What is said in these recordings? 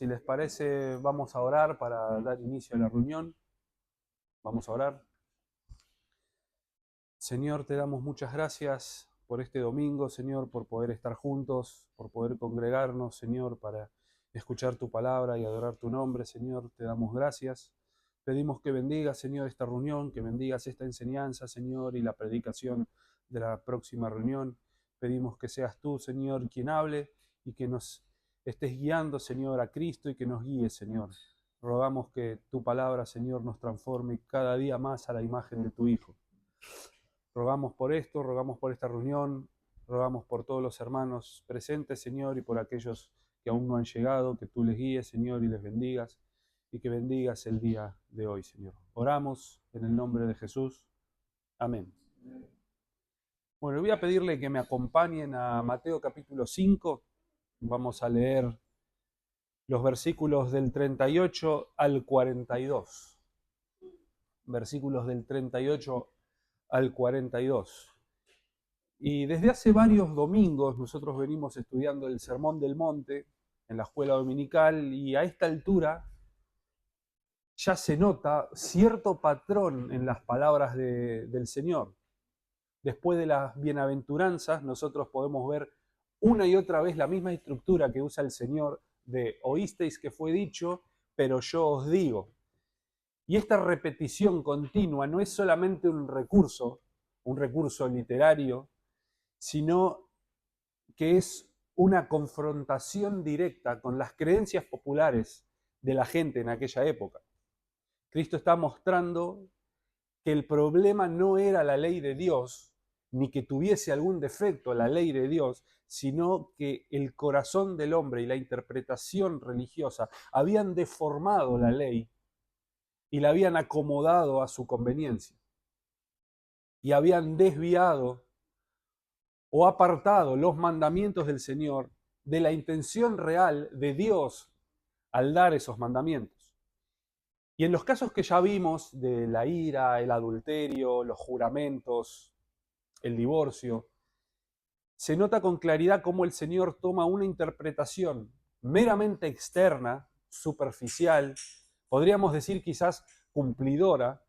Si les parece, vamos a orar para dar inicio a la reunión. Vamos a orar. Señor, te damos muchas gracias por este domingo, Señor, por poder estar juntos, por poder congregarnos, Señor, para escuchar tu palabra y adorar tu nombre, Señor. Te damos gracias. Pedimos que bendigas, Señor, esta reunión, que bendigas esta enseñanza, Señor, y la predicación de la próxima reunión. Pedimos que seas tú, Señor, quien hable y que nos estés guiando, Señor, a Cristo y que nos guíe, Señor. Rogamos que tu palabra, Señor, nos transforme cada día más a la imagen de tu Hijo. Rogamos por esto, rogamos por esta reunión, rogamos por todos los hermanos presentes, Señor, y por aquellos que aún no han llegado, que tú les guíes, Señor, y les bendigas, y que bendigas el día de hoy, Señor. Oramos en el nombre de Jesús. Amén. Bueno, voy a pedirle que me acompañen a Mateo capítulo 5. Vamos a leer los versículos del 38 al 42. Versículos del 38 al 42. Y desde hace varios domingos nosotros venimos estudiando el Sermón del Monte en la escuela dominical y a esta altura ya se nota cierto patrón en las palabras del Señor. Después de las bienaventuranzas nosotros podemos ver una y otra vez la misma estructura que usa el Señor de oísteis que fue dicho, pero yo os digo. Y esta repetición continua no es solamente un recurso literario, sino que es una confrontación directa con las creencias populares de la gente en aquella época. Cristo está mostrando que el problema no era la ley de Dios, ni que tuviese algún defecto la ley de Dios, sino que el corazón del hombre y la interpretación religiosa habían deformado la ley y la habían acomodado a su conveniencia. Y habían desviado o apartado los mandamientos del Señor de la intención real de Dios al dar esos mandamientos. Y en los casos que ya vimos de la ira, el adulterio, los juramentos, el divorcio, se nota con claridad cómo el Señor toma una interpretación meramente externa, superficial, podríamos decir quizás cumplidora,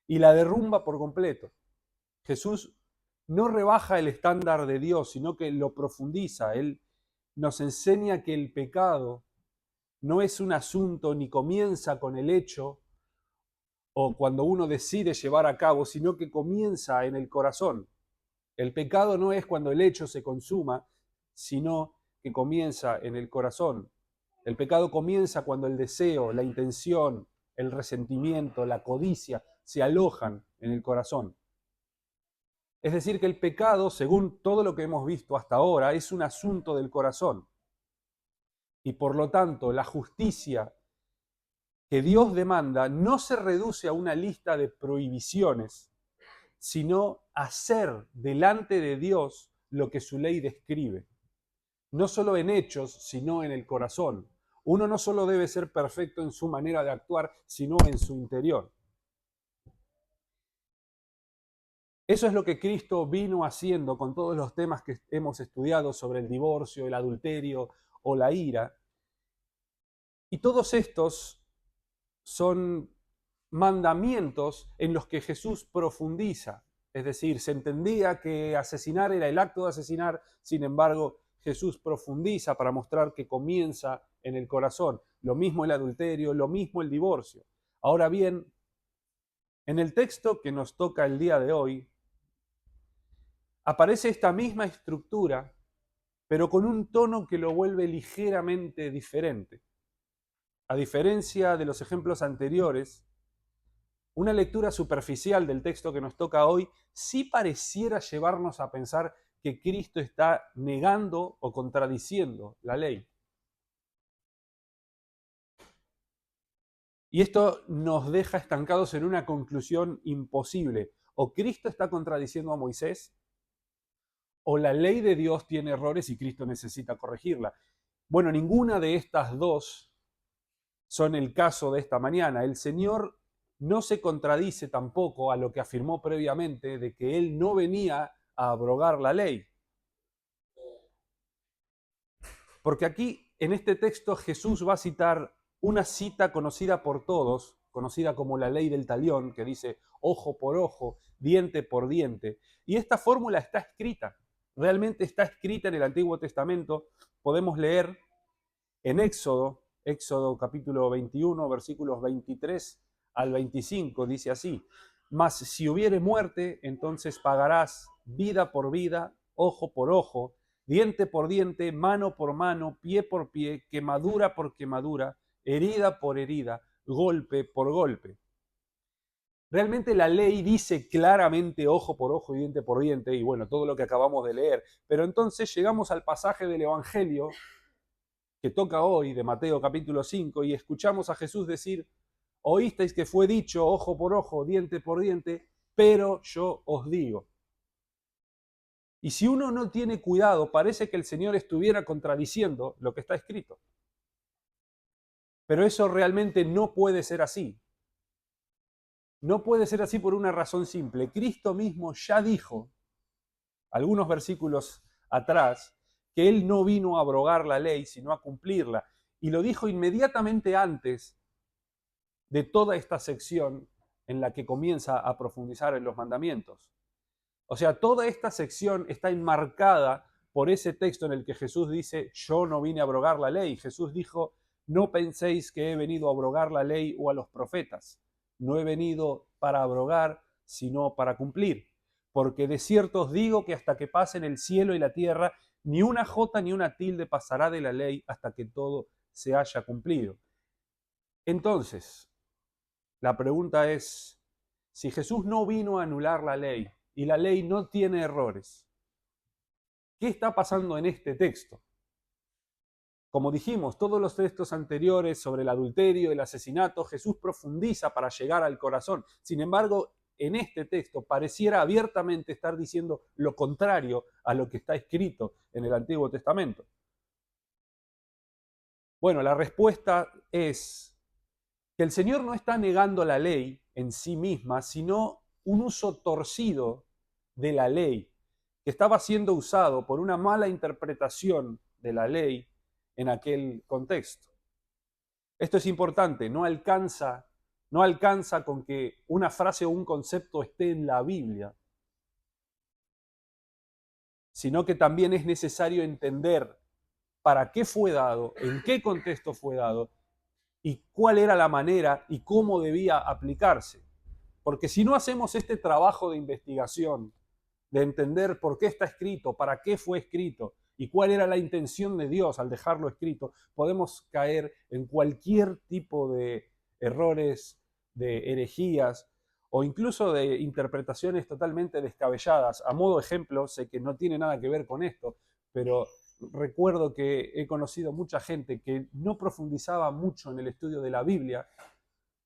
y la derrumba por completo. Jesús no rebaja el estándar de Dios, sino que lo profundiza. Él nos enseña que el pecado no es un asunto ni comienza con el hecho o cuando uno decide llevar a cabo, sino que comienza en el corazón. El pecado no es cuando el hecho se consuma, sino que comienza en el corazón. El pecado comienza cuando el deseo, la intención, el resentimiento, la codicia se alojan en el corazón. Es decir, que el pecado, según todo lo que hemos visto hasta ahora, es un asunto del corazón. Y por lo tanto, la justicia que Dios demanda no se reduce a una lista de prohibiciones, sino a hacer delante de Dios lo que su ley describe. No solo en hechos, sino en el corazón. Uno no solo debe ser perfecto en su manera de actuar, sino en su interior. Eso es lo que Cristo vino haciendo con todos los temas que hemos estudiado sobre el divorcio, el adulterio o la ira. Y todos estos son mandamientos en los que Jesús profundiza. Es decir, se entendía que asesinar era el acto de asesinar, sin embargo, Jesús profundiza para mostrar que comienza en el corazón. Lo mismo el adulterio, lo mismo el divorcio. Ahora bien, en el texto que nos toca el día de hoy, aparece esta misma estructura, pero con un tono que lo vuelve ligeramente diferente. A diferencia de los ejemplos anteriores, una lectura superficial del texto que nos toca hoy sí pareciera llevarnos a pensar que Cristo está negando o contradiciendo la ley. Y esto nos deja estancados en una conclusión imposible. O Cristo está contradiciendo a Moisés, o la ley de Dios tiene errores y Cristo necesita corregirla. Bueno, ninguna de estas dos son el caso de esta mañana. El Señor no se contradice tampoco a lo que afirmó previamente de que Él no venía a abrogar la ley. Porque aquí en este texto Jesús va a citar una cita conocida por todos, conocida como la ley del talión, que dice ojo por ojo, diente por diente. Y esta fórmula está escrita, realmente está escrita en el Antiguo Testamento. Podemos leer en Éxodo capítulo 21, versículos 23 al 25, dice así: mas si hubiere muerte, entonces pagarás vida por vida, ojo por ojo, diente por diente, mano por mano, pie por pie, quemadura por quemadura, herida por herida, golpe por golpe. Realmente la ley dice claramente ojo por ojo y diente por diente, y bueno, todo lo que acabamos de leer. Pero entonces llegamos al pasaje del Evangelio que toca hoy, de Mateo capítulo 5, y escuchamos a Jesús decir: oísteis que fue dicho ojo por ojo, diente por diente, pero yo os digo. Y si uno no tiene cuidado, parece que el Señor estuviera contradiciendo lo que está escrito. Pero eso realmente no puede ser así. No puede ser así por una razón simple. Cristo mismo ya dijo, algunos versículos atrás, que Él no vino a abrogar la ley, sino a cumplirla. Y lo dijo inmediatamente antes de toda esta sección en la que comienza a profundizar en los mandamientos. O sea, toda esta sección está enmarcada por ese texto en el que Jesús dice: yo no vine a abrogar la ley. Jesús dijo: no penséis que he venido a abrogar la ley o a los profetas. No he venido para abrogar, sino para cumplir. Porque de cierto os digo que hasta que pasen el cielo y la tierra, ni una jota ni una tilde pasará de la ley hasta que todo se haya cumplido. Entonces, la pregunta es: si Jesús no vino a anular la ley y la ley no tiene errores, ¿qué está pasando en este texto? Como dijimos, todos los textos anteriores sobre el adulterio, el asesinato, Jesús profundiza para llegar al corazón. Sin embargo, en este texto pareciera abiertamente estar diciendo lo contrario a lo que está escrito en el Antiguo Testamento. Bueno, la respuesta es que el Señor no está negando la ley en sí misma, sino un uso torcido de la ley, que estaba siendo usado por una mala interpretación de la ley en aquel contexto. Esto es importante, no alcanza con que una frase o un concepto esté en la Biblia, sino que también es necesario entender para qué fue dado, en qué contexto fue dado y cuál era la manera y cómo debía aplicarse. Porque si no hacemos este trabajo de investigación, de entender por qué está escrito, para qué fue escrito y cuál era la intención de Dios al dejarlo escrito, podemos caer en cualquier tipo de errores, de herejías o incluso de interpretaciones totalmente descabelladas. A modo de ejemplo, sé que no tiene nada que ver con esto, pero recuerdo que he conocido mucha gente que no profundizaba mucho en el estudio de la Biblia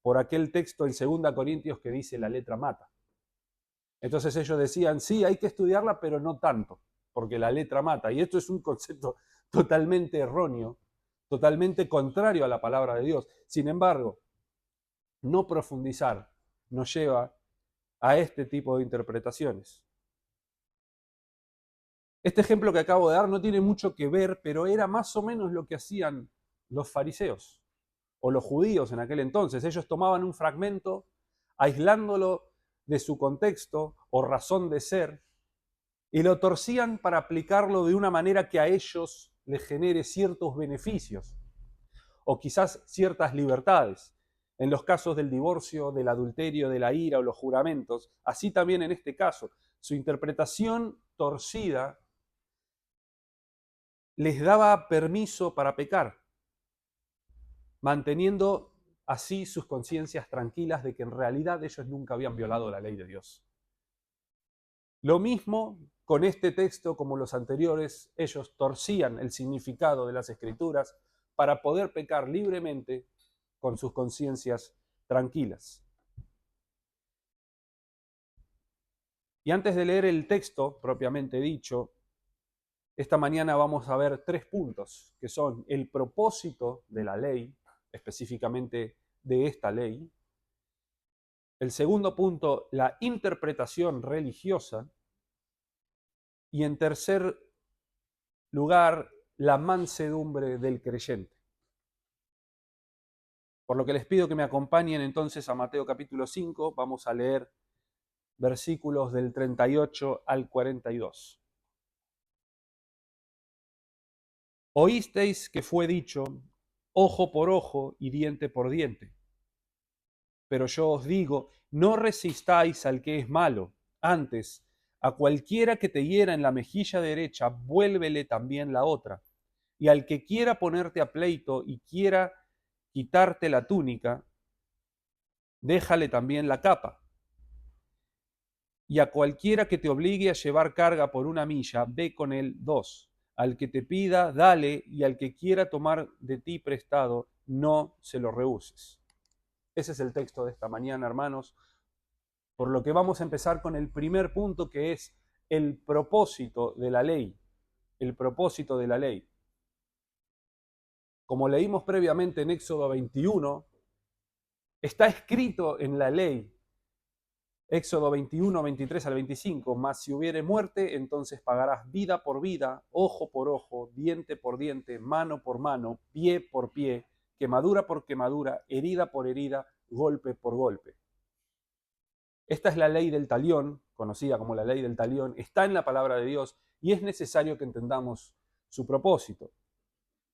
por aquel texto en 2 Corintios que dice la letra mata. Entonces ellos decían: sí, hay que estudiarla, pero no tanto, porque la letra mata. Y esto es un concepto totalmente erróneo, totalmente contrario a la palabra de Dios. Sin embargo, no profundizar nos lleva a este tipo de interpretaciones. Este ejemplo que acabo de dar no tiene mucho que ver, pero era más o menos lo que hacían los fariseos o los judíos en aquel entonces. Ellos tomaban un fragmento, aislándolo de su contexto o razón de ser, y lo torcían para aplicarlo de una manera que a ellos les genere ciertos beneficios o quizás ciertas libertades. En los casos del divorcio, del adulterio, de la ira o los juramentos, así también en este caso, su interpretación torcida les daba permiso para pecar, manteniendo así sus conciencias tranquilas de que en realidad ellos nunca habían violado la ley de Dios. Lo mismo con este texto como los anteriores, ellos torcían el significado de las Escrituras para poder pecar libremente con sus conciencias tranquilas. Y antes de leer el texto propiamente dicho, esta mañana vamos a ver 3 puntos, que son el propósito de la ley, específicamente de esta ley. El segundo punto, la interpretación religiosa. Y en tercer lugar, la mansedumbre del creyente. Por lo que les pido que me acompañen entonces a Mateo capítulo 5, vamos a leer versículos del 38 al 42. Oísteis que fue dicho, ojo por ojo y diente por diente. Pero yo os digo, no resistáis al que es malo, antes, a cualquiera que te hiera en la mejilla derecha, vuélvele también la otra. Y al que quiera ponerte a pleito y quiera quitarte la túnica, déjale también la capa. Y a cualquiera que te obligue a llevar carga por 1 milla, ve con él 2. Al que te pida, dale, y al que quiera tomar de ti prestado, no se lo rehuses. Ese es el texto de esta mañana, hermanos. Por lo que vamos a empezar con el primer punto, que es el propósito de la ley. El propósito de la ley. Como leímos previamente en Éxodo 21, está escrito en la ley, Éxodo 21, 23 al 25, mas si hubiere muerte, entonces pagarás vida por vida, ojo por ojo, diente por diente, mano por mano, pie por pie, quemadura por quemadura, herida por herida, golpe por golpe. Esta es la ley del talión, conocida como la ley del talión, está en la palabra de Dios y es necesario que entendamos su propósito.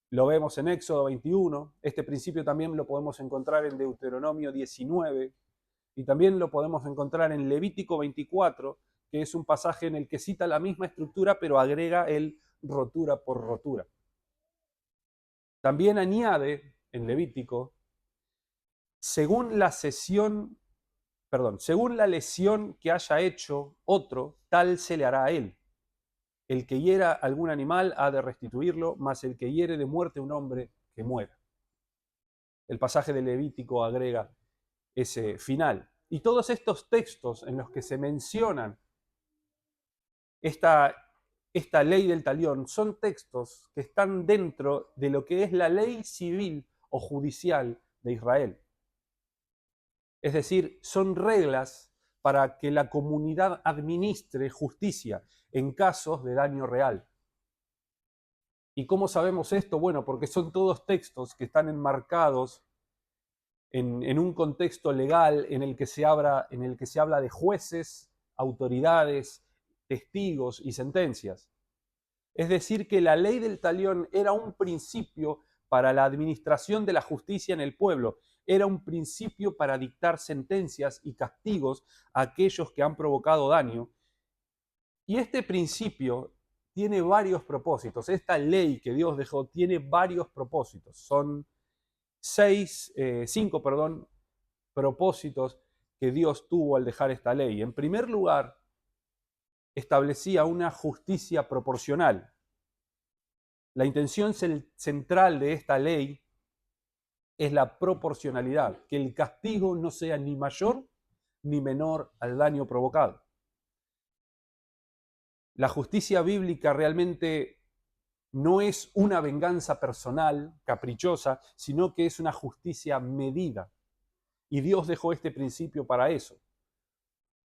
Lo vemos en Éxodo 21, este principio también lo podemos encontrar en Deuteronomio 19 y también lo podemos encontrar en Levítico 24, que es un pasaje en el que cita la misma estructura pero agrega el rotura por rotura. También añade en Levítico, según la lesión que haya hecho otro, tal se le hará a él. El que hiera algún animal ha de restituirlo, mas el que hiere de muerte a un hombre, que muera. El pasaje de Levítico agrega ese final. Y todos estos textos en los que se mencionan esta ley del talión son textos que están dentro de lo que es la ley civil o judicial de Israel. Es decir, son reglas para que la comunidad administre justicia en casos de daño real. ¿Y cómo sabemos esto? Bueno, porque son todos textos que están enmarcados en un contexto legal en el que se habla de jueces, autoridades, testigos y sentencias. Es decir, que la ley del talión era un principio para la administración de la justicia en el pueblo, era un principio para dictar sentencias y castigos a aquellos que han provocado daño. Y este principio tiene varios propósitos. Esta ley que Dios dejó tiene varios propósitos. Son cinco propósitos que Dios tuvo al dejar esta ley. En primer lugar, establecía una justicia proporcional. La intención central de esta ley es la proporcionalidad, que el castigo no sea ni mayor ni menor al daño provocado. La justicia bíblica realmente no es una venganza personal, caprichosa, sino que es una justicia medida. Y Dios dejó este principio para eso.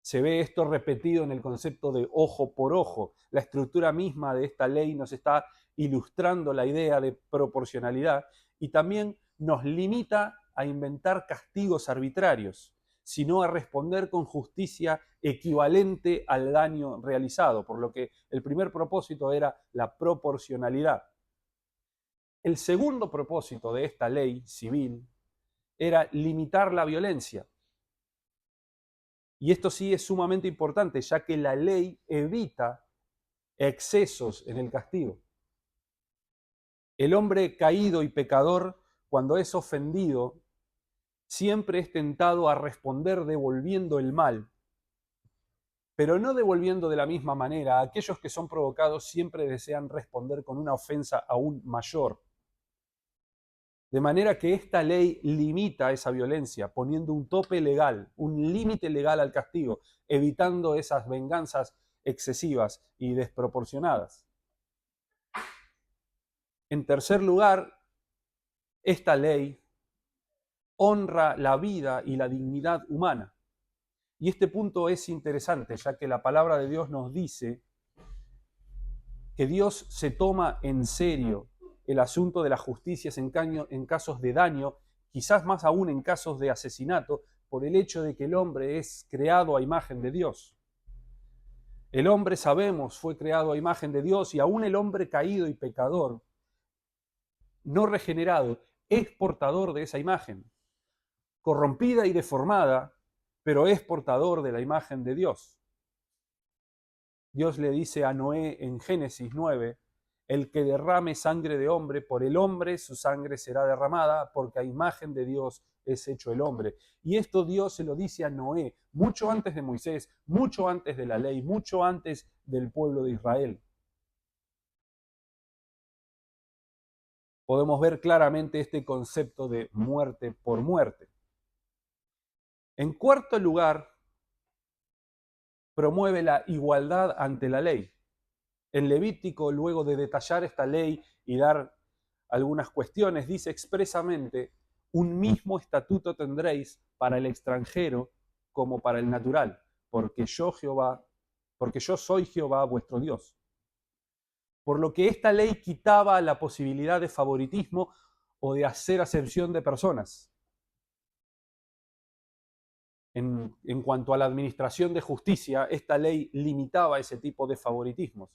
Se ve esto repetido en el concepto de ojo por ojo. La estructura misma de esta ley nos está ilustrando la idea de proporcionalidad y también nos limita a inventar castigos arbitrarios, sino a responder con justicia equivalente al daño realizado, por lo que el primer propósito era la proporcionalidad. El segundo propósito de esta ley civil era limitar la violencia. Y esto sí es sumamente importante, ya que la ley evita excesos en el castigo. El hombre caído y pecador, cuando es ofendido, siempre es tentado a responder devolviendo el mal, pero no devolviendo de la misma manera. Aquellos que son provocados siempre desean responder con una ofensa aún mayor. De manera que esta ley limita esa violencia, poniendo un tope legal, un límite legal al castigo, evitando esas venganzas excesivas y desproporcionadas. En tercer lugar, esta ley honra la vida y la dignidad humana. Y este punto es interesante, ya que la palabra de Dios nos dice que Dios se toma en serio el asunto de las justicias en casos de daño, quizás más aún en casos de asesinato, por el hecho de que el hombre es creado a imagen de Dios. El hombre, sabemos, fue creado a imagen de Dios, y aún el hombre caído y pecador, no regenerado, es portador de esa imagen, corrompida y deformada, pero es portador de la imagen de Dios. Dios le dice a Noé en Génesis 9, el que derrame sangre de hombre, por el hombre su sangre será derramada, porque a imagen de Dios es hecho el hombre. Y esto Dios se lo dice a Noé, mucho antes de Moisés, mucho antes de la ley, mucho antes del pueblo de Israel. Podemos ver claramente este concepto de muerte por muerte. En cuarto lugar, promueve la igualdad ante la ley. En Levítico, luego de detallar esta ley y dar algunas cuestiones, dice expresamente: un mismo estatuto tendréis para el extranjero como para el natural, porque yo soy Jehová vuestro Dios. Por lo que esta ley quitaba la posibilidad de favoritismo o de hacer acepción de personas. En cuanto a la administración de justicia, esta ley limitaba ese tipo de favoritismos.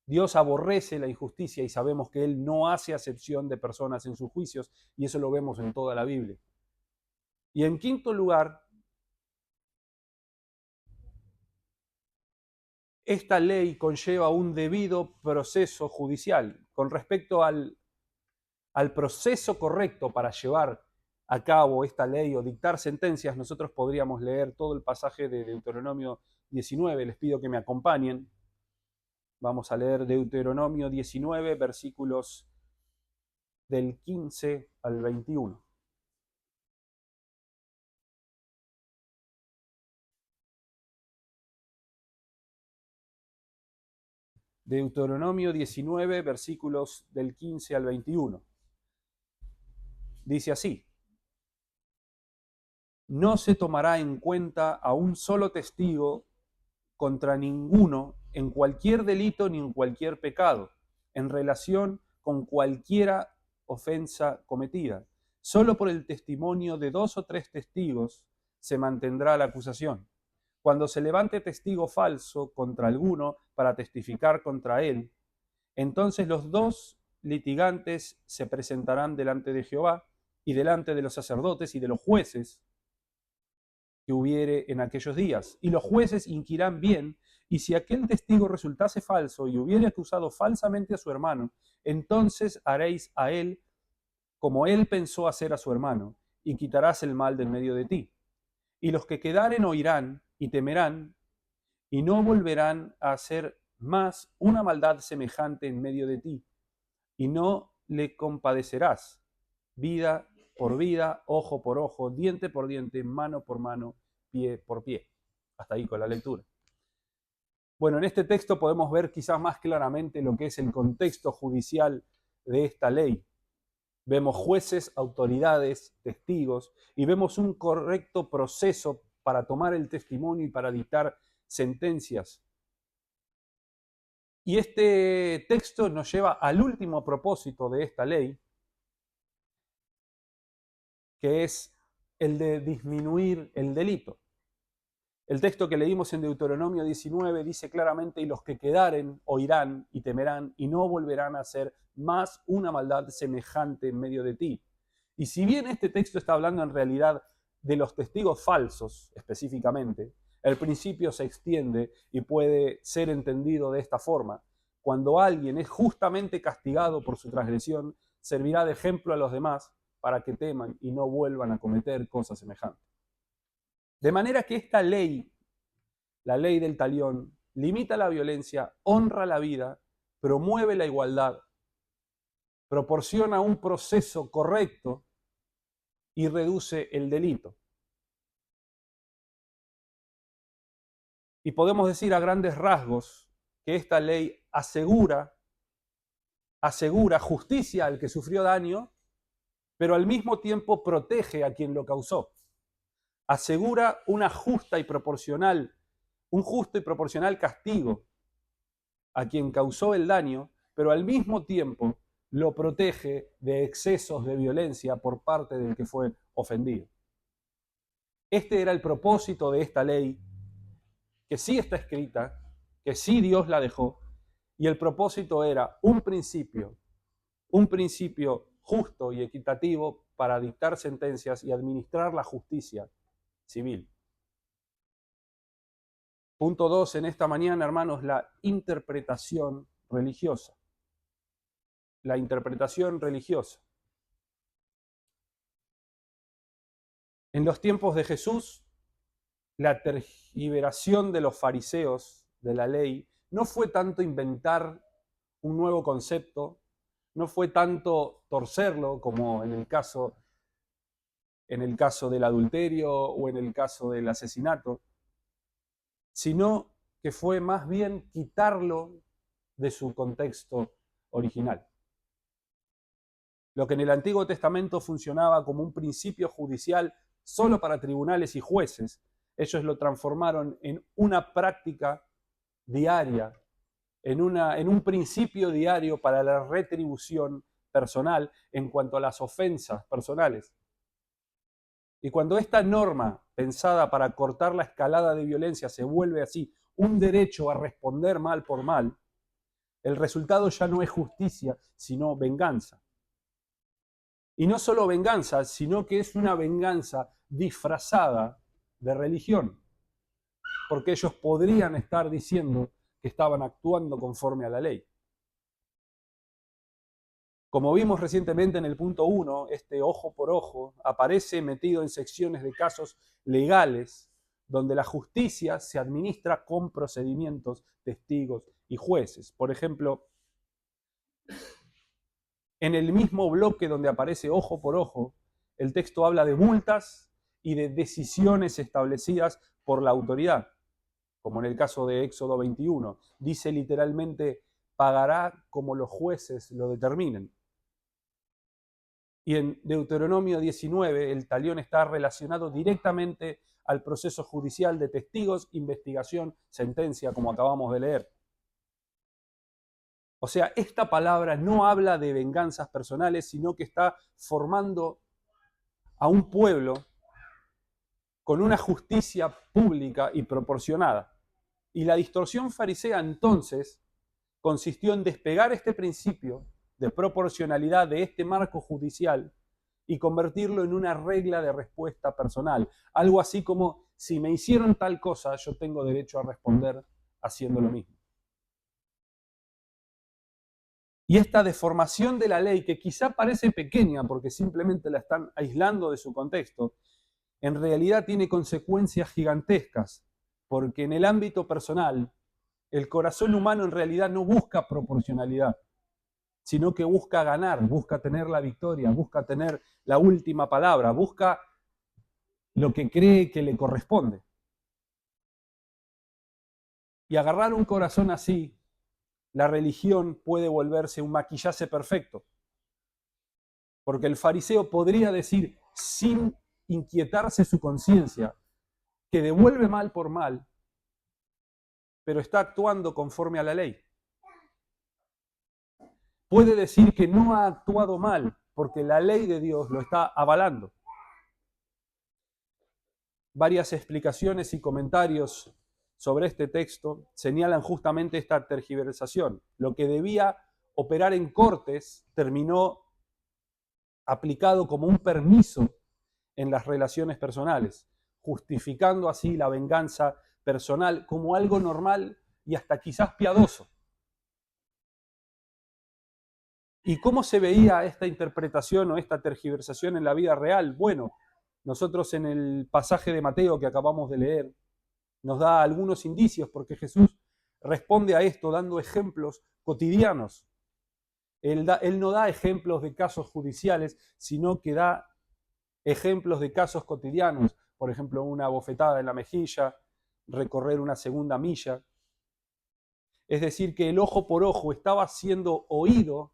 Dios aborrece la injusticia y sabemos que Él no hace acepción de personas en sus juicios, y eso lo vemos en toda la Biblia. Y en quinto lugar, esta ley conlleva un debido proceso judicial. Con respecto al proceso correcto para llevar a cabo esta ley o dictar sentencias, nosotros podríamos leer todo el pasaje de Deuteronomio 19. Les pido que me acompañen. Vamos a leer Deuteronomio 19, versículos del 15 al 21. Deuteronomio 19, versículos del 15 al 21. Dice así: no se tomará en cuenta a un solo testigo contra ninguno en cualquier delito ni en cualquier pecado, en relación con cualquiera ofensa cometida. Solo por el testimonio de 2 o 3 testigos se mantendrá la acusación. Cuando se levante testigo falso contra alguno para testificar contra él, entonces los 2 litigantes se presentarán delante de Jehová y delante de los sacerdotes y de los jueces que hubiere en aquellos días. Y los jueces inquirán bien, y si aquel testigo resultase falso y hubiere acusado falsamente a su hermano, entonces haréis a él como él pensó hacer a su hermano, y quitarás el mal del medio de ti. Y los que quedaren oirán y temerán, y no volverán a hacer más una maldad semejante en medio de ti, y no le compadecerás, vida por vida, ojo por ojo, diente por diente, mano por mano, pie por pie. Hasta ahí con la lectura. Bueno, en este texto podemos ver quizás más claramente lo que es el contexto judicial de esta ley. Vemos jueces, autoridades, testigos, y vemos un correcto proceso para tomar el testimonio y para dictar sentencias. Y este texto nos lleva al último propósito de esta ley, que es el de disminuir el delito. El texto que leímos en Deuteronomio 19 dice claramente: y los que quedaren oirán y temerán, y no volverán a hacer más una maldad semejante en medio de ti. Y si bien este texto está hablando en realidad de los testigos falsos específicamente, el principio se extiende y puede ser entendido de esta forma: cuando alguien es justamente castigado por su transgresión, servirá de ejemplo a los demás para que teman y no vuelvan a cometer cosas semejantes. De manera que esta ley, la ley del talión, limita la violencia, honra la vida, promueve la igualdad, proporciona un proceso correcto y reduce el delito. Y podemos decir a grandes rasgos que esta ley asegura justicia al que sufrió daño, pero al mismo tiempo protege a quien lo causó. Asegura un justo y proporcional castigo a quien causó el daño, pero al mismo tiempo lo protege de excesos de violencia por parte del que fue ofendido. Este era el propósito de esta ley, que sí está escrita, que sí Dios la dejó, y el propósito era un principio justo y equitativo para dictar sentencias y administrar la justicia civil. Punto 2 en esta mañana, hermanos, la interpretación religiosa. La interpretación religiosa. En los tiempos de Jesús, la tergiversación de los fariseos de la ley no fue tanto inventar un nuevo concepto, no fue tanto torcerlo como en el caso del adulterio o en el caso del asesinato, sino que fue más bien quitarlo de su contexto original. Lo que en el Antiguo Testamento funcionaba como un principio judicial solo para tribunales y jueces, ellos lo transformaron en una práctica diaria, en un principio diario para la retribución personal en cuanto a las ofensas personales. Y cuando esta norma, pensada para cortar la escalada de violencia, se vuelve así un derecho a responder mal por mal, el resultado ya no es justicia, sino venganza. Y no solo venganza, sino que es una venganza disfrazada de religión. Porque ellos podrían estar diciendo que estaban actuando conforme a la ley. Como vimos recientemente en el punto 1, este ojo por ojo aparece metido en secciones de casos legales donde la justicia se administra con procedimientos, testigos y jueces. Por ejemplo, en el mismo bloque donde aparece ojo por ojo, el texto habla de multas y de decisiones establecidas por la autoridad, como en el caso de Éxodo 21. Dice literalmente, pagará como los jueces lo determinen. Y en Deuteronomio 19, el talión está relacionado directamente al proceso judicial de testigos, investigación, sentencia, como acabamos de leer. O sea, esta palabra no habla de venganzas personales, sino que está formando a un pueblo con una justicia pública y proporcionada. Y la distorsión farisea entonces consistió en despegar este principio de proporcionalidad de este marco judicial y convertirlo en una regla de respuesta personal. Algo así como, si me hicieron tal cosa, yo tengo derecho a responder haciendo lo mismo. Y esta deformación de la ley, que quizá parece pequeña porque simplemente la están aislando de su contexto, en realidad tiene consecuencias gigantescas, porque en el ámbito personal, el corazón humano en realidad no busca proporcionalidad, sino que busca ganar, busca tener la victoria, busca tener la última palabra, busca lo que cree que le corresponde. Y agarrar un corazón así, la religión puede volverse un maquillaje perfecto. Porque el fariseo podría decir, sin inquietarse su conciencia, que devuelve mal por mal, pero está actuando conforme a la ley. Puede decir que no ha actuado mal, porque la ley de Dios lo está avalando. Varias explicaciones y comentarios sobre este texto señalan justamente esta tergiversación. Lo que debía operar en cortes terminó aplicado como un permiso en las relaciones personales, justificando así la venganza personal como algo normal y hasta quizás piadoso. ¿Y cómo se veía esta interpretación o esta tergiversación en la vida real? Bueno, nosotros en el pasaje de Mateo que acabamos de leer, nos da algunos indicios porque Jesús responde a esto dando ejemplos cotidianos. Él no da ejemplos de casos judiciales, sino que da ejemplos de casos cotidianos. Por ejemplo, una bofetada en la mejilla, recorrer una segunda milla. Es decir, que el ojo por ojo estaba siendo oído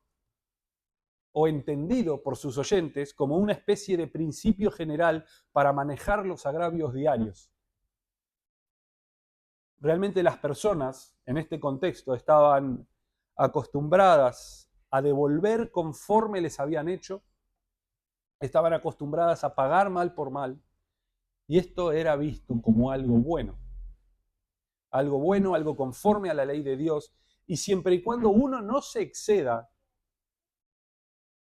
o entendido por sus oyentes como una especie de principio general para manejar los agravios diarios. realmente las personas en este contexto estaban acostumbradas a devolver conforme les habían hecho, estaban acostumbradas a pagar mal por mal, y esto era visto como algo bueno, algo conforme a la ley de Dios, y siempre y cuando uno no se exceda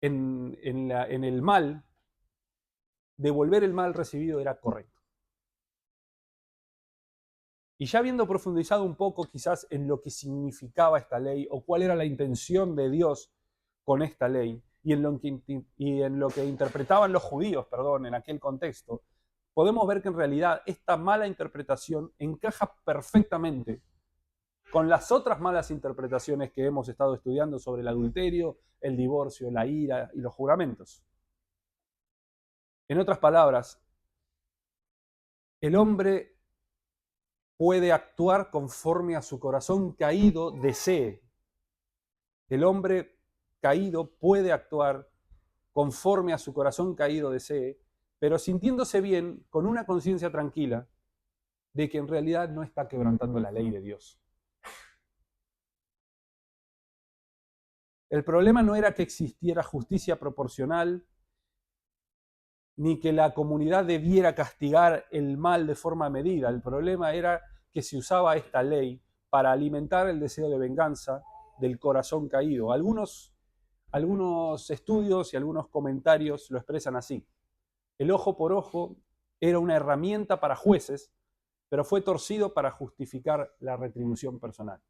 en el mal, devolver el mal recibido era correcto. Y ya habiendo profundizado un poco quizás en lo que significaba esta ley o cuál era la intención de Dios con esta ley y en lo que interpretaban los judíos, en aquel contexto, podemos ver que en realidad esta mala interpretación encaja perfectamente con las otras malas interpretaciones que hemos estado estudiando sobre el adulterio, el divorcio, la ira y los juramentos. En otras palabras, el hombre puede actuar conforme a su corazón caído desee. El hombre caído puede actuar conforme a su corazón caído desee, pero sintiéndose bien, con una conciencia tranquila, de que en realidad no está quebrantando la ley de Dios. El problema no era que existiera justicia proporcional, ni que la comunidad debiera castigar el mal de forma medida. El problema era que se usaba esta ley para alimentar el deseo de venganza del corazón caído. Algunos estudios y algunos comentarios lo expresan así. El ojo por ojo era una herramienta para jueces, pero fue torcido para justificar la retribución personal.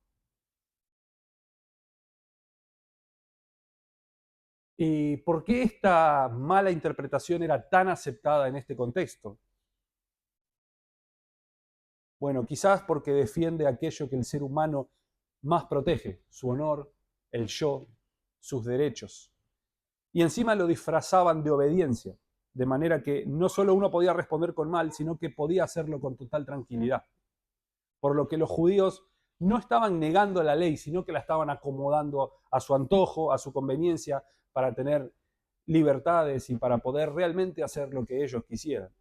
¿Y por qué esta mala interpretación era tan aceptada en este contexto? Bueno, quizás porque defiende aquello que el ser humano más protege, su honor, el yo, sus derechos. Y encima lo disfrazaban de obediencia, de manera que no solo uno podía responder con mal, sino que podía hacerlo con total tranquilidad. Por lo que los judíos no estaban negando la ley, sino que la estaban acomodando a su antojo, a su conveniencia, para tener libertades y para poder realmente hacer lo que ellos quisieran.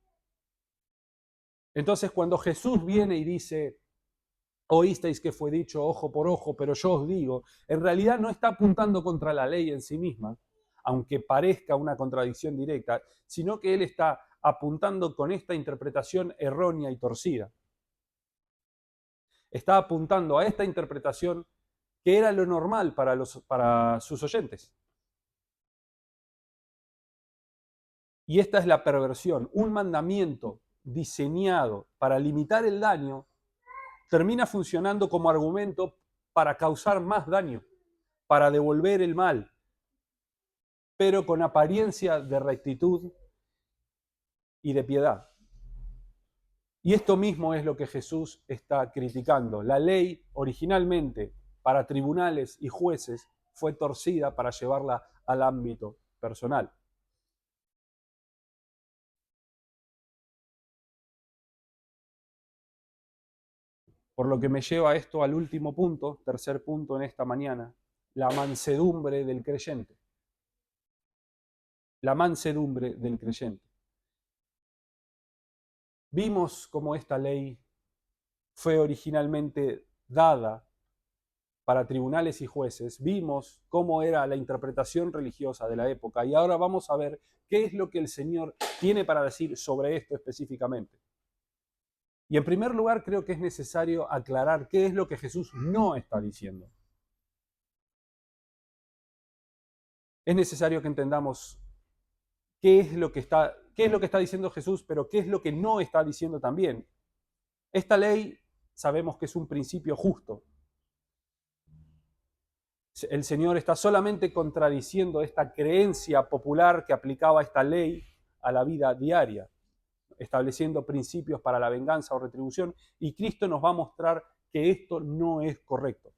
Entonces, cuando Jesús viene y dice, oísteis que fue dicho ojo por ojo, pero yo os digo, en realidad no está apuntando contra la ley en sí misma, aunque parezca una contradicción directa, sino que él está apuntando con esta interpretación errónea y torcida. Está apuntando a esta interpretación que era lo normal para sus oyentes. Y esta es la perversión. Un mandamiento diseñado para limitar el daño termina funcionando como argumento para causar más daño, para devolver el mal, pero con apariencia de rectitud y de piedad. Y esto mismo es lo que Jesús está criticando. La ley originalmente para tribunales y jueces fue torcida para llevarla al ámbito personal. Por lo que me lleva esto al último punto, tercer punto en esta mañana, la mansedumbre del creyente. La mansedumbre del creyente. Vimos cómo esta ley fue originalmente dada para tribunales y jueces, vimos cómo era la interpretación religiosa de la época y ahora vamos a ver qué es lo que el Señor tiene para decir sobre esto específicamente. Y en primer lugar creo que es necesario aclarar qué es lo que Jesús no está diciendo. Es necesario que entendamos qué es lo que está diciendo Jesús, pero qué es lo que no está diciendo también. Esta ley sabemos que es un principio justo. El Señor está solamente contradiciendo esta creencia popular que aplicaba esta ley a la vida diaria, estableciendo principios para la venganza o retribución, y Cristo nos va a mostrar que esto no es correcto.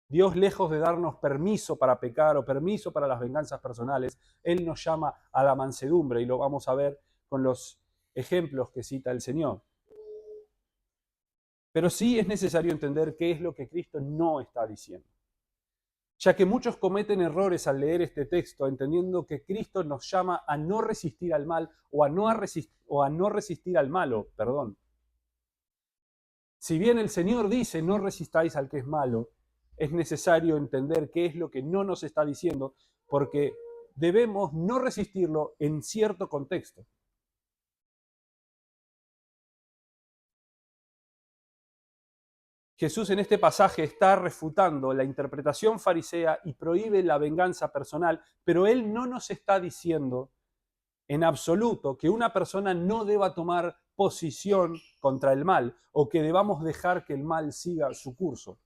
Dios, lejos de darnos permiso para pecar o permiso para las venganzas personales, Él nos llama a la mansedumbre y lo vamos a ver con los ejemplos que cita el Señor. Pero sí es necesario entender qué es lo que Cristo no está diciendo, ya que muchos cometen errores al leer este texto, entendiendo que Cristo nos llama a no resistir al mal o a no resistir al malo, Si bien el Señor dice, no resistáis al que es malo, es necesario entender qué es lo que no nos está diciendo, porque debemos no resistirlo en cierto contexto. Jesús en este pasaje está refutando la interpretación farisea y prohíbe la venganza personal, pero Él no nos está diciendo en absoluto que una persona no deba tomar posición contra el mal o que debamos dejar que el mal siga su curso.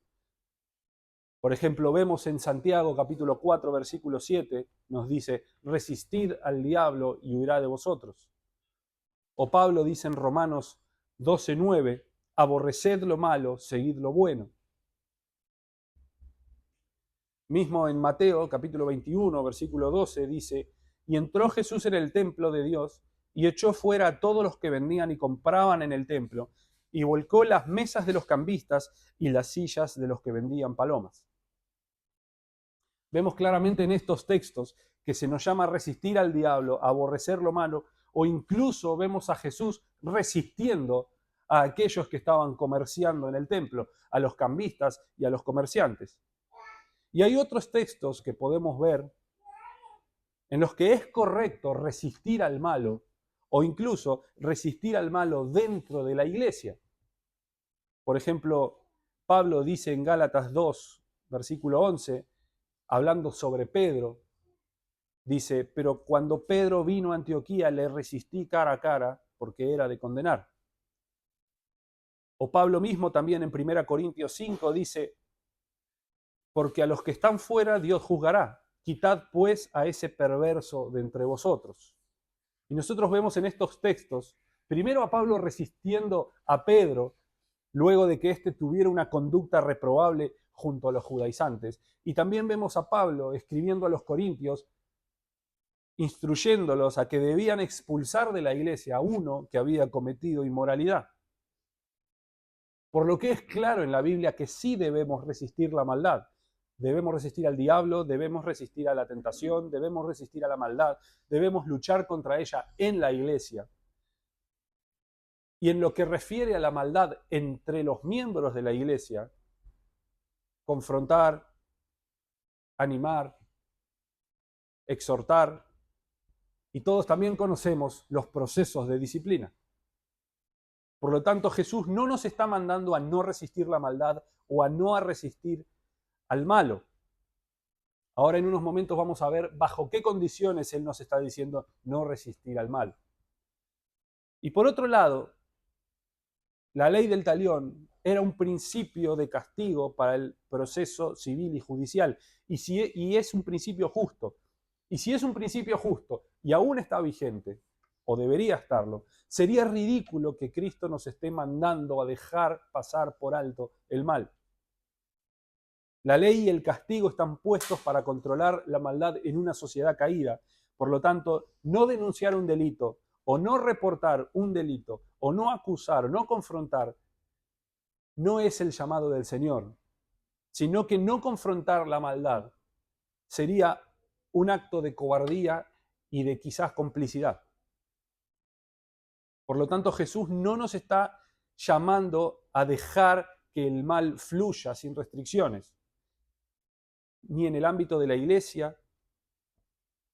Por ejemplo, vemos en Santiago capítulo 4, versículo 7, nos dice, resistid al diablo y huirá de vosotros. O Pablo dice en Romanos 12, 9, aborreced lo malo, seguid lo bueno. Mismo en Mateo capítulo 21, versículo 12, dice, y entró Jesús en el templo de Dios y echó fuera a todos los que vendían y compraban en el templo y volcó las mesas de los cambistas y las sillas de los que vendían palomas. Vemos claramente en estos textos que se nos llama a resistir al diablo, a aborrecer lo malo, o incluso vemos a Jesús resistiendo a aquellos que estaban comerciando en el templo, a los cambistas y a los comerciantes. Y hay otros textos que podemos ver en los que es correcto resistir al malo o incluso resistir al malo dentro de la iglesia. Por ejemplo, Pablo dice en Gálatas 2, versículo 11, hablando sobre Pedro, dice, pero cuando Pedro vino a Antioquía le resistí cara a cara porque era de condenar. O Pablo mismo también en 1 Corintios 5 dice, porque a los que están fuera Dios juzgará. Quitad pues a ese perverso de entre vosotros. Y nosotros vemos en estos textos, primero a Pablo resistiendo a Pedro, luego de que éste tuviera una conducta reprobable junto a los judaizantes. Y también vemos a Pablo escribiendo a los corintios, instruyéndolos a que debían expulsar de la iglesia a uno que había cometido inmoralidad. Por lo que es claro en la Biblia que sí debemos resistir la maldad. Debemos resistir al diablo, debemos resistir a la tentación, debemos resistir a la maldad, debemos luchar contra ella en la iglesia. Y en lo que refiere a la maldad entre los miembros de la iglesia, confrontar, animar, exhortar, y todos también conocemos los procesos de disciplina. Por lo tanto, Jesús no nos está mandando a no resistir la maldad o a no a resistir al malo. Ahora en unos momentos vamos a ver bajo qué condiciones Él nos está diciendo no resistir al mal. Y por otro lado, la ley del talión era un principio de castigo para el proceso civil y judicial. Y es un principio justo. Y si es un principio justo y aún está vigente, o debería estarlo, sería ridículo que Cristo nos esté mandando a dejar pasar por alto el mal. La ley y el castigo están puestos para controlar la maldad en una sociedad caída. Por lo tanto, no denunciar un delito o no reportar un delito o no acusar o no confrontar no es el llamado del Señor, sino que no confrontar la maldad sería un acto de cobardía y de quizás complicidad. Por lo tanto, Jesús no nos está llamando a dejar que el mal fluya sin restricciones, ni en el ámbito de la iglesia,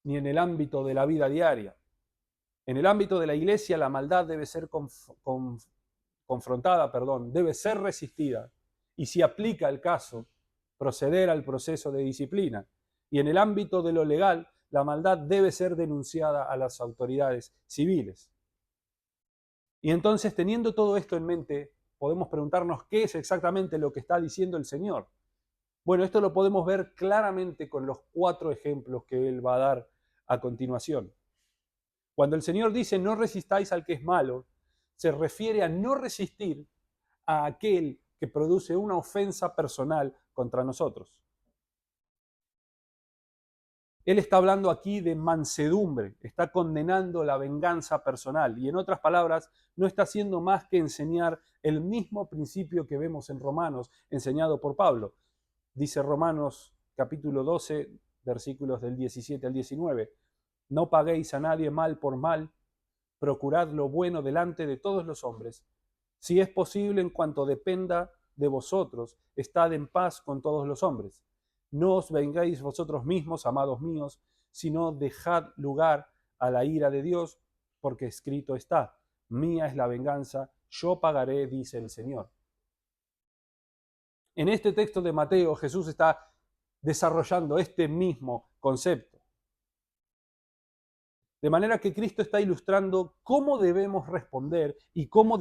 ni en el ámbito de la vida diaria. En el ámbito de la iglesia, la maldad debe ser confrontada, debe ser resistida. Y si aplica el caso, proceder al proceso de disciplina. Y en el ámbito de lo legal, la maldad debe ser denunciada a las autoridades civiles. Y entonces, teniendo todo esto en mente, podemos preguntarnos qué es exactamente lo que está diciendo el Señor. Bueno, esto lo podemos ver claramente con los 4 ejemplos que Él va a dar a continuación. Cuando el Señor dice no resistáis al que es malo, se refiere a no resistir a aquel que produce una ofensa personal contra nosotros. Él está hablando aquí de mansedumbre, está condenando la venganza personal y en otras palabras no está haciendo más que enseñar el mismo principio que vemos en Romanos, enseñado por Pablo. Dice Romanos capítulo 12, versículos del 17 al 19, no paguéis a nadie mal por mal, procurad lo bueno delante de todos los hombres, Si es posible, en cuanto dependa de vosotros, estad en paz con todos los hombres. No os vengáis vosotros mismos, amados míos, sino dejad lugar a la ira de Dios, porque escrito está: mía es la venganza, yo pagaré, dice el Señor. En este texto de Mateo, Jesús está desarrollando este mismo concepto. De manera que Cristo está ilustrando cómo debemos responder y cómo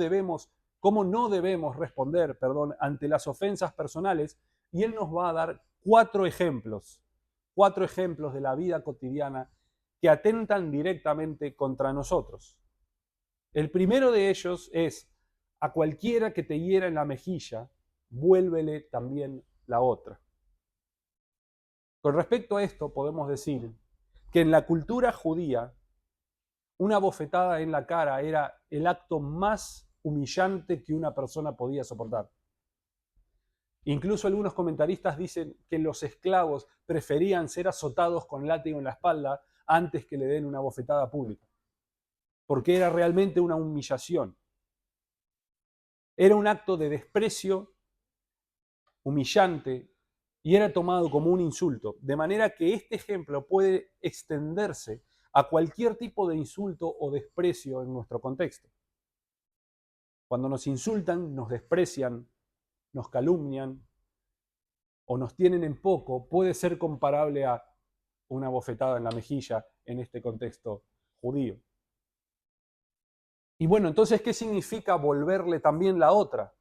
no debemos responder, ante las ofensas personales, y Él nos va a dar cuatro ejemplos de la vida cotidiana que atentan directamente contra nosotros. El primero de ellos es: a cualquiera que te hiera en la mejilla, vuélvele también la otra. Con respecto a esto, podemos decir que en la cultura judía, una bofetada en la cara era el acto más humillante que una persona podía soportar. Incluso algunos comentaristas dicen que los esclavos preferían ser azotados con látigo en la espalda antes que le den una bofetada pública, porque era realmente una humillación. Era un acto de desprecio humillante y era tomado como un insulto, de manera que este ejemplo puede extenderse a cualquier tipo de insulto o desprecio en nuestro contexto. Cuando nos insultan, nos desprecian, nos calumnian o nos tienen en poco, puede ser comparable a una bofetada en la mejilla en este contexto judío. Y bueno, entonces, ¿qué significa volverle también la otra?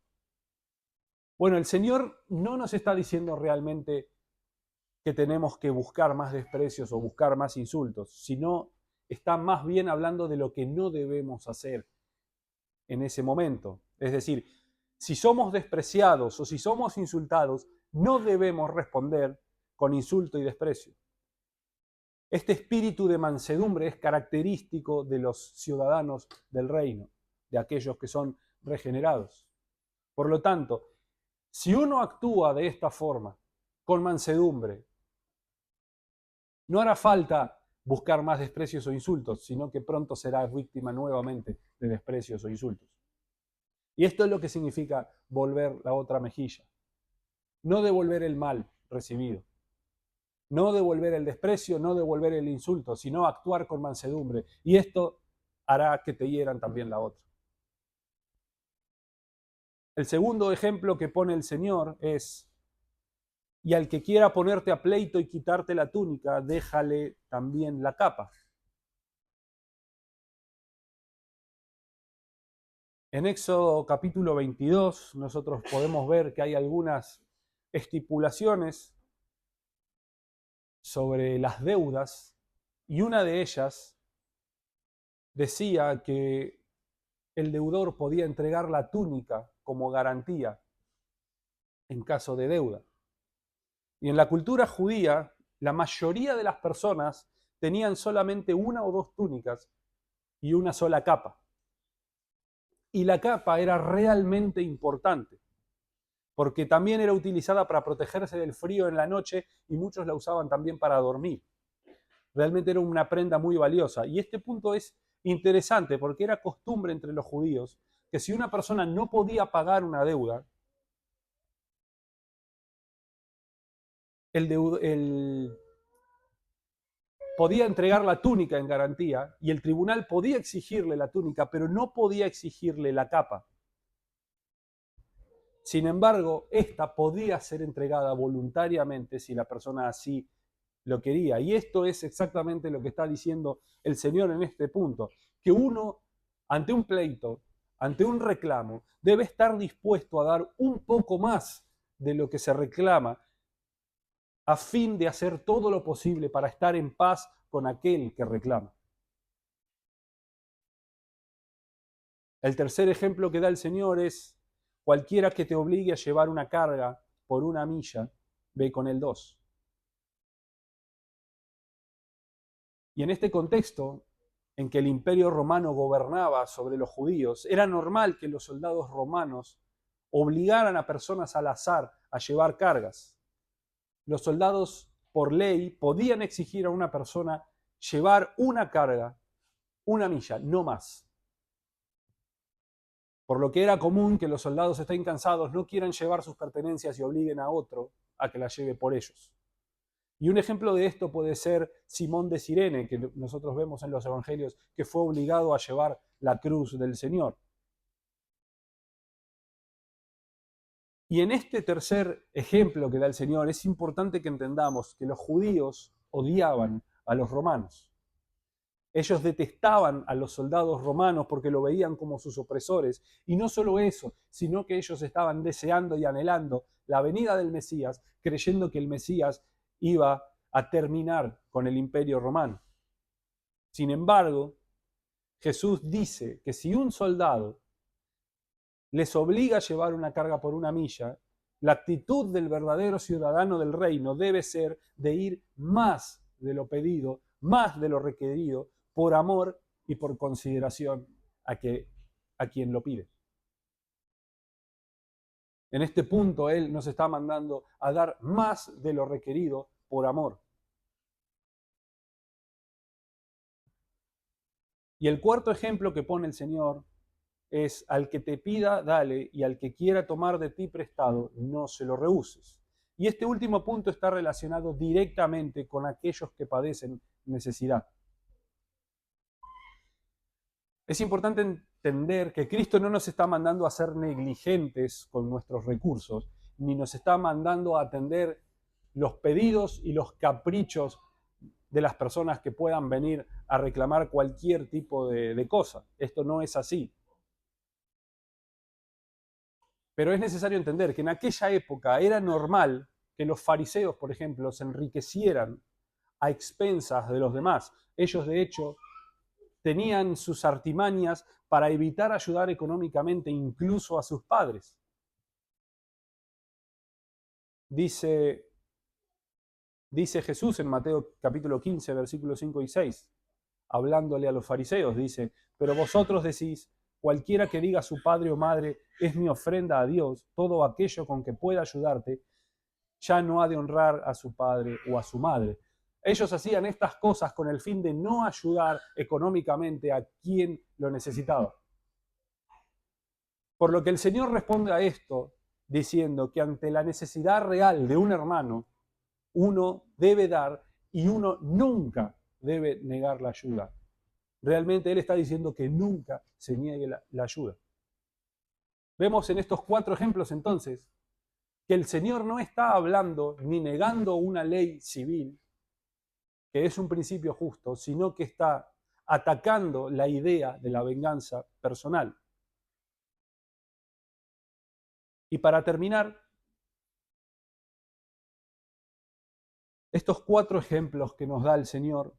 Bueno, el Señor no nos está diciendo realmente que tenemos que buscar más desprecios o buscar más insultos, sino está más bien hablando de lo que no debemos hacer en ese momento. Es decir, si somos despreciados o si somos insultados, no debemos responder con insulto y desprecio. Este espíritu de mansedumbre es característico de los ciudadanos del reino, de aquellos que son regenerados. Por lo tanto, si uno actúa de esta forma, con mansedumbre, no hará falta buscar más desprecios o insultos, sino que pronto será víctima nuevamente de desprecios o insultos. Y esto es lo que significa volver la otra mejilla. No devolver el mal recibido. No devolver el desprecio, no devolver el insulto, sino actuar con mansedumbre. Y esto hará que te hieran también la otra. El segundo ejemplo que pone el Señor es: y al que quiera ponerte a pleito y quitarte la túnica, déjale también la capa. En Éxodo capítulo 22 nosotros podemos ver que hay algunas estipulaciones sobre las deudas, y una de ellas decía que el deudor podía entregar la túnica como garantía en caso de deuda. Y en la cultura judía, la mayoría de las personas tenían solamente una o dos túnicas y una sola capa. Y la capa era realmente importante, porque también era utilizada para protegerse del frío en la noche y muchos la usaban también para dormir. Realmente era una prenda muy valiosa. Y este punto es interesante porque era costumbre entre los judíos que si una persona no podía pagar una deuda, podía entregar la túnica en garantía y el tribunal podía exigirle la túnica, pero no podía exigirle la capa. Sin embargo, esta podía ser entregada voluntariamente si la persona así lo quería. Y esto es exactamente lo que está diciendo el Señor en este punto, que uno, ante un pleito, ante un reclamo, debe estar dispuesto a dar un poco más de lo que se reclama, a fin de hacer todo lo posible para estar en paz con aquel que reclama. El tercer ejemplo que da el Señor es: cualquiera que te obligue a llevar una carga por una milla, ve con él 2. Y en este contexto, en que el imperio romano gobernaba sobre los judíos, era normal que los soldados romanos obligaran a personas al azar a llevar cargas. Los soldados, por ley, podían exigir a una persona llevar una carga, una milla, no más. Por lo que era común que los soldados estén cansados, no quieran llevar sus pertenencias y obliguen a otro a que las lleve por ellos. Y un ejemplo de esto puede ser Simón de Cirene, que nosotros vemos en los evangelios, que fue obligado a llevar la cruz del Señor. Y en este tercer ejemplo que da el Señor, es importante que entendamos que los judíos odiaban a los romanos. Ellos detestaban a los soldados romanos porque lo veían como sus opresores. Y no solo eso, sino que ellos estaban deseando y anhelando la venida del Mesías, creyendo que el Mesías iba a terminar con el imperio romano. Sin embargo, Jesús dice que si un soldado les obliga a llevar una carga por una milla, la actitud del verdadero ciudadano del reino debe ser de ir más de lo pedido, más de lo requerido, por amor y por consideración a quien lo pide. En este punto Él nos está mandando a dar más de lo requerido por amor. Y el cuarto ejemplo que pone el Señor es: al que te pida, dale, y al que quiera tomar de ti prestado, no se lo rehuses. Y este último punto está relacionado directamente con aquellos que padecen necesidad. Es importante entender que Cristo no nos está mandando a ser negligentes con nuestros recursos, ni nos está mandando a atender los pedidos y los caprichos de las personas que puedan venir a reclamar cualquier tipo de cosa. Esto no es así. Pero es necesario entender que en aquella época era normal que los fariseos, por ejemplo, se enriquecieran a expensas de los demás. Ellos, de hecho, tenían sus artimañas para evitar ayudar económicamente incluso a sus padres. Dice Jesús en Mateo capítulo 15, versículos 5 y 6, hablándole a los fariseos, dice: pero vosotros decís, cualquiera que diga a su padre o madre, es mi ofrenda a Dios, todo aquello con que pueda ayudarte, ya no ha de honrar a su padre o a su madre. Ellos hacían estas cosas con el fin de no ayudar económicamente a quien lo necesitaba. Por lo que el Señor responde a esto diciendo que ante la necesidad real de un hermano, uno debe dar y uno nunca debe negar la ayuda. Realmente Él está diciendo que nunca se niegue la ayuda. Vemos en estos 4 ejemplos entonces que el Señor no está hablando ni negando una ley civil, que es un principio justo, sino que está atacando la idea de la venganza personal. Y para terminar, estos 4 ejemplos que nos da el Señor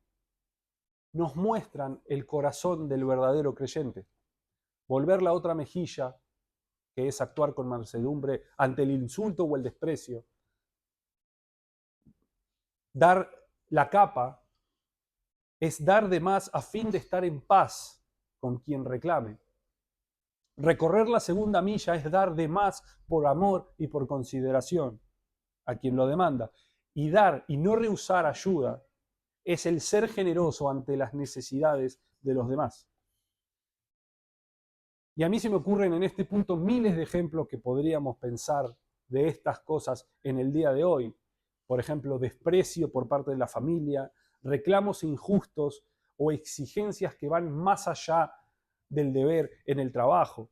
nos muestran el corazón del verdadero creyente. Volver la otra mejilla, que es actuar con mansedumbre ante el insulto o el desprecio. Dar la capa es dar de más a fin de estar en paz con quien reclame. Recorrer la segunda milla es dar de más por amor y por consideración a quien lo demanda. Y dar y no rehusar ayuda es el ser generoso ante las necesidades de los demás. Y a mí se me ocurren en este punto miles de ejemplos que podríamos pensar de estas cosas en el día de hoy. Por ejemplo, desprecio por parte de la familia, reclamos injustos o exigencias que van más allá del deber en el trabajo.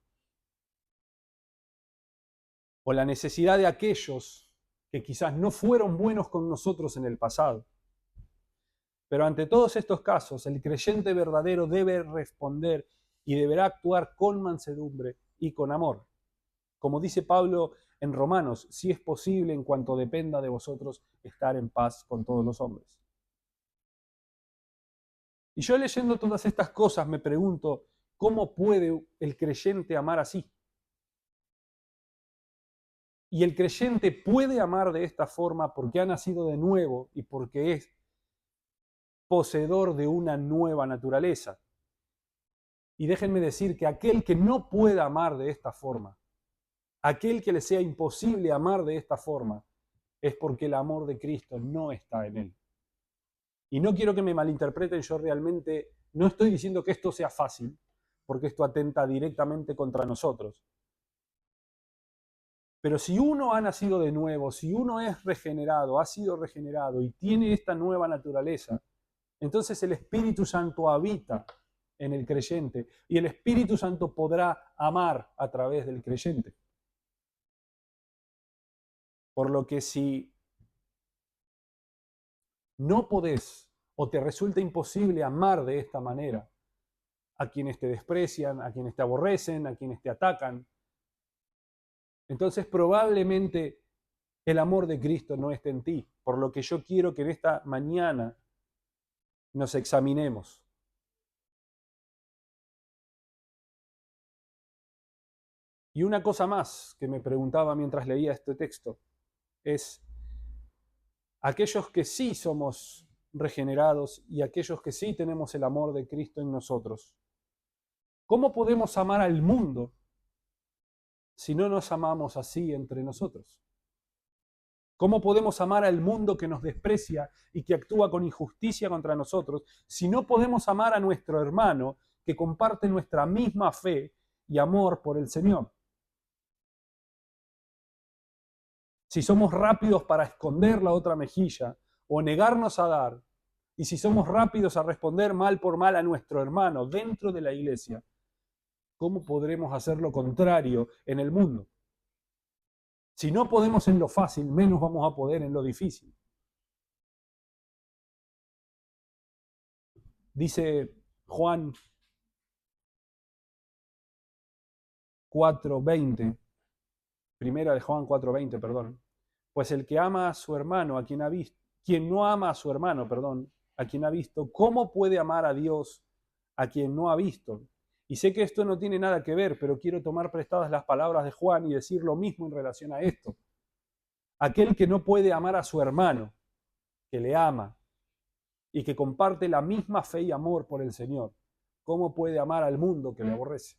O la necesidad de aquellos que quizás no fueron buenos con nosotros en el pasado. Pero ante todos estos casos, el creyente verdadero debe responder y deberá actuar con mansedumbre y con amor. Como dice Pablo en Romanos, si es posible, en cuanto dependa de vosotros, estar en paz con todos los hombres. Y yo, leyendo todas estas cosas, me pregunto, ¿cómo puede el creyente amar así? Y el creyente puede amar de esta forma porque ha nacido de nuevo y porque es poseedor de una nueva naturaleza. Y déjenme decir que aquel que no pueda amar de esta forma, aquel que le sea imposible amar de esta forma, es porque el amor de Cristo no está en él. Y no quiero que me malinterpreten, yo realmente no estoy diciendo que esto sea fácil, porque esto atenta directamente contra nosotros. Pero si uno ha nacido de nuevo, si uno es regenerado, ha sido regenerado y tiene esta nueva naturaleza, entonces el Espíritu Santo habita en el creyente y el Espíritu Santo podrá amar a través del creyente. Por lo que si no podés o te resulta imposible amar de esta manera a quienes te desprecian, a quienes te aborrecen, a quienes te atacan, entonces probablemente el amor de Cristo no esté en ti. Por lo que yo quiero que en esta mañana nos examinemos. Y una cosa más que me preguntaba mientras leía este texto es, aquellos que sí somos regenerados y aquellos que sí tenemos el amor de Cristo en nosotros, ¿cómo podemos amar al mundo si no nos amamos así entre nosotros? ¿Cómo podemos amar al mundo que nos desprecia y que actúa con injusticia contra nosotros si no podemos amar a nuestro hermano que comparte nuestra misma fe y amor por el Señor? Si somos rápidos para esconder la otra mejilla o negarnos a dar, y si somos rápidos a responder mal por mal a nuestro hermano dentro de la iglesia, ¿cómo podremos hacer lo contrario en el mundo? Si no podemos en lo fácil, menos vamos a poder en lo difícil. Dice Juan 4:20, primera de Juan 4:20, perdón. Pues el que ama a su hermano, a quien ha visto, quien no ama a su hermano, perdón, a quien ha visto, ¿cómo puede amar a Dios a quien no ha visto? Y sé que esto no tiene nada que ver, pero quiero tomar prestadas las palabras de Juan y decir lo mismo en relación a esto. Aquel que no puede amar a su hermano, que le ama y que comparte la misma fe y amor por el Señor, ¿cómo puede amar al mundo que le aborrece?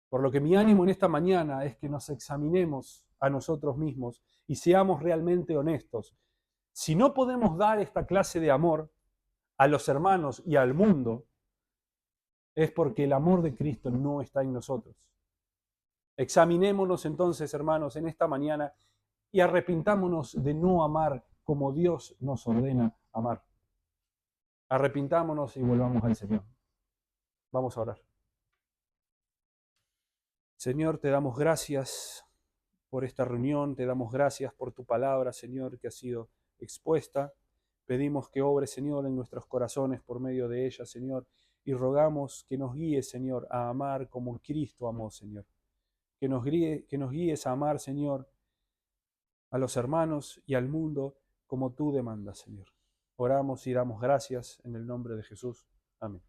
Por lo que mi ánimo en esta mañana es que nos examinemos a nosotros mismos y seamos realmente honestos. Si no podemos dar esta clase de amor a los hermanos y al mundo, es porque el amor de Cristo no está en nosotros. Examinémonos entonces, hermanos, en esta mañana y arrepintámonos de no amar como Dios nos ordena amar. Arrepintámonos y volvamos al Señor. Vamos a orar. Señor, te damos gracias por esta reunión, te damos gracias por tu palabra, Señor, que ha sido expuesta. Pedimos que obre, Señor, en nuestros corazones por medio de ella, Señor, y rogamos que nos guíes, Señor, a amar como Cristo amó, Señor. Que nos guíes a amar, Señor, a los hermanos y al mundo como tú demandas, Señor. Oramos y damos gracias en el nombre de Jesús. Amén.